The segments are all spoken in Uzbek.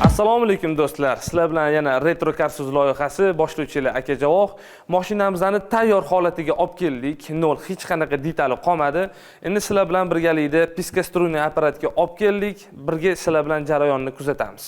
Assalomu alaykum do'stlar. Sizlar bilan yana Retro Carsoz loyihasi boshlovchilar aka javob. Mashinamizni tayyor holatiga olib keldik. Nol, hech qanaqa detali qolmadi. Endi sizlar bilan birgalikda piskostruyniy apparatga olib keldik. Birga sizlar bilan jarayonni kuzatamiz.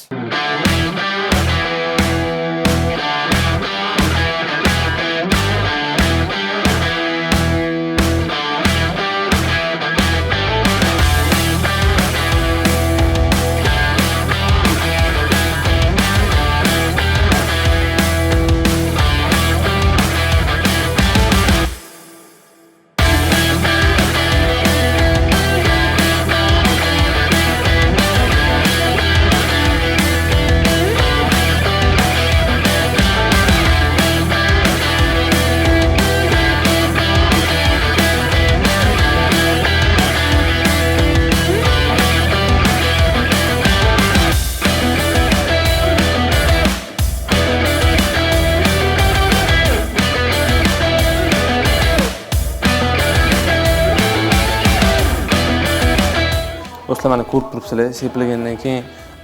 Do'stlar, mana ko'rib turibsizlar, seplagandan keyin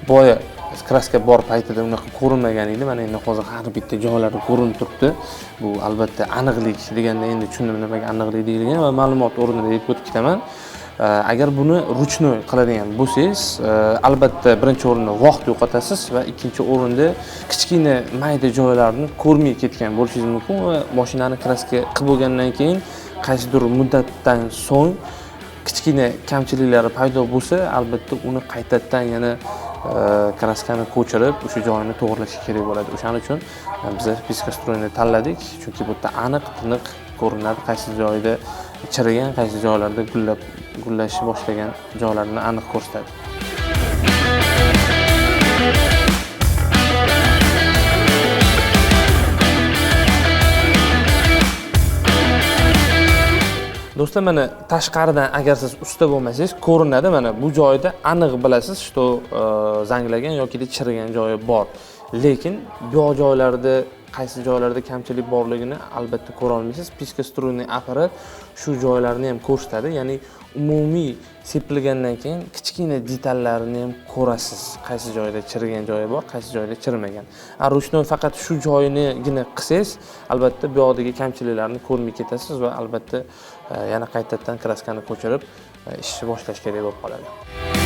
boya kraska bor paytida unaqa ko'rinmagan edi. Mana endi hozir har bitta joylari ko'rinib turibdi. Bu albatta aniqlik deganda endi tushundim nimaga aniqlik deyilgan va ma'lumot o'rnida deb o'tib ketaman. Agar buni ruchnoy qiladigan bo'lsangiz, albatta birinchi o'rinda vaqt yo'qotasiz va ikkinchi o'rinda kichkina mayda joylarni ko'rmay ketgan bo'lishingiz mumkin va mashinani kraska qilib bo'lgandan keyin qaysidir muddatdan so'ng kichkina kamchiliklari paydo bo'lsa, albatta uni qaytadan yana kraskani ko'chirib, o'sha joyini to'g'rilash kerak bo'ladi. O'shaning uchun biz piskostruyni tanladik, chunki bu yerda aniq, tiniq ko'rinadi, qaysi joyda chirigan, qaysi joylarda gullashni boshlagan joylarini aniq ko'rsatadi. Do'stlar, mana tashqaridan agar siz usta bo'lmasangiz ko'rinadi, mana bu joyda aniq bilasiz, что zanglagan yoki chirigan joyi bor. Lekin bu joylarda qaysi joylarda kamchilik borligini albatta ko'ra olmaysiz. Piskostruyniy apparat shu joylarni ham ko'rsatadi, ya'ni umumiy sepilgandan keyin kichkina detallarni ham ko'rasiz. Qaysi joyda chirigan joyi bor, qaysi joyda chirimagan. Ruchnoy faqat shu joyinigina qilsangiz, albatta bu yoqdagi kamchiliklarni ko'rmay ketasiz va albatta yana qaytadan kraskani ko'chirib ishni boshlash kerak bo'lib qoladi.